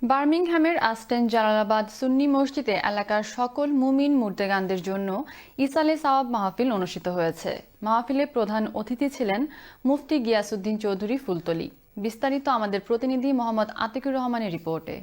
বার্মিংহামের আসটেন জালালাবাদ সুন্নি মসজিদে এলাকার সকল মুমিন মুর্তেগানদের জন্য ইসালে সাওয়াব মাহফিল অনুষ্ঠিত হয়েছে। মাহফিলে প্রধান অতিথি ছিলেন মুফতি গিয়াসউদ্দিন চৌধুরী ফুলতলী। বিস্তারিত আমাদের প্রতিনিধি মোহাম্মদ আতিকুর রহমানের রিপোর্টে।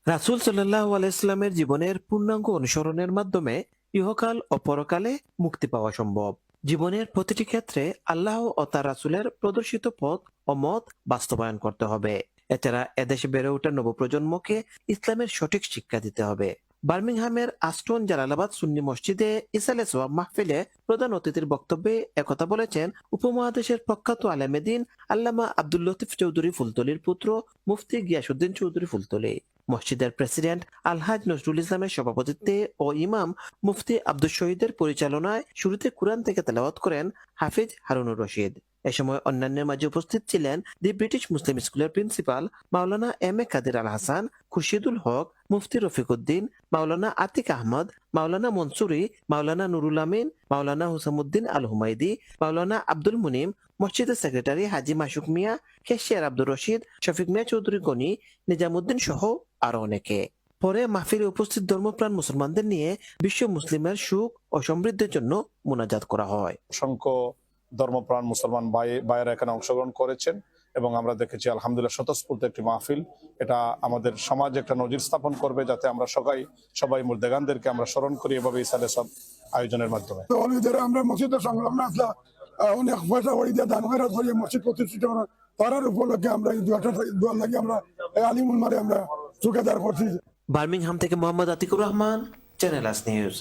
রাসূল সাল্লাল্লাহু আলাইহি ওয়াসাল্লামের জীবনের পূর্ণাঙ্গ অনুসরণের মাধ্যমে ইহকাল ও পরকালে মুক্তি পাওয়া সম্ভব। জীবনের প্রতিটি ক্ষেত্রে আল্লাহ ও তার রাসূলের প্রদর্শিত পথ ও মত বাস্তবায়ন করতে হবে। এছাড়া এদেশে বেড়ে ওঠা নবপ্রজন্মকে ইসলামের সঠিক শিক্ষা দিতে হবে। বার্মিংহামের আস্টন জালালাবাদ সুন্নি মসজিদে ইসালে সোয়াব মাহফিলে প্রধান অতিথির বক্তব্যে একথা বলেছেন উপমহাদেশের প্রখ্যাত আলেমে দ্বীন আল্লামা আব্দুল লতিফ চৌধুরী ফুলতলীর পুত্র মুফতি গিয়াসউদ্দিন চৌধুরী ফুলতলী। মসজিদের প্রেসিডেন্ট আলহাজ নজরুল ইসলামের সভাপতিত্বে ও ইমাম মুফতি আব্দুল শহীদের পরিচালনায় শুরুতে কুরআন থেকে তেলাওয়াত করেন হাফিজ হারুনুর রশিদ। এ সময় অন্যান্যের মাঝে উপস্থিত ছিলেন দি ব্রিটিশ মুসলিম স্কুলের প্রিন্সিপাল মাওলানা এম এ কাদের আল হাসান, খুরশিদুল হক, মুফতি রফিকউদ্দিন, মাওলানা আতিক আহমদ, মাওলানা মনসুরি, মাওলানা নুরুল আমিন, মাওলানা হুসামুদ্দিন আল হুমাইদি, মাওলানা আব্দুল মুনিম, মসজিদের সেক্রেটারি হাজি মাসুক মিয়া, কেশিয়ার আব্দুর রশিদ, শফিক মিয়া চৌধুরী গনি, নিজামুদ্দিন সহ আরো অনেকে। পরে মাহফিলে উপস্থিত ধর্মপ্রাণ মুসলমানদের নিয়ে বিশ্ব মুসলিমের সুখ ও সমৃদ্ধির জন্য মোনাজাত করা হয়। অসংখ্য ধর্মপ্রাণ মুসলমান ভাইয়েরা এখানে অংশগ্রহণ করেছেন এবং আমরা দেখেছি আলহামদুলিল্লাহ স্বতঃস্ফূর্ত একটি মাহফিল। এটা আমাদের সমাজে একটা নজির স্থাপন করবে, যাতে আমরা সবাই মুর্দেগানদেরকে আমরা স্মরণ করি এভাবে ইসালে সব আয়োজনের মাধ্যমে। আমরা মসজিদের সংলগ্ন আসলা অনেক পয়সা করি দিয়ে দান খয়রাত করি মসজিদ প্রতিষ্ঠিত করার তারার উপলক্ষে আমরা এই দোয়া লাগে আমরা আলিমুল মারে আমরা চুকেদার করছি। বার্মিংহাম থেকে মোহাম্মদ আতিকুর রহমান, চ্যানেল আস নিউজ।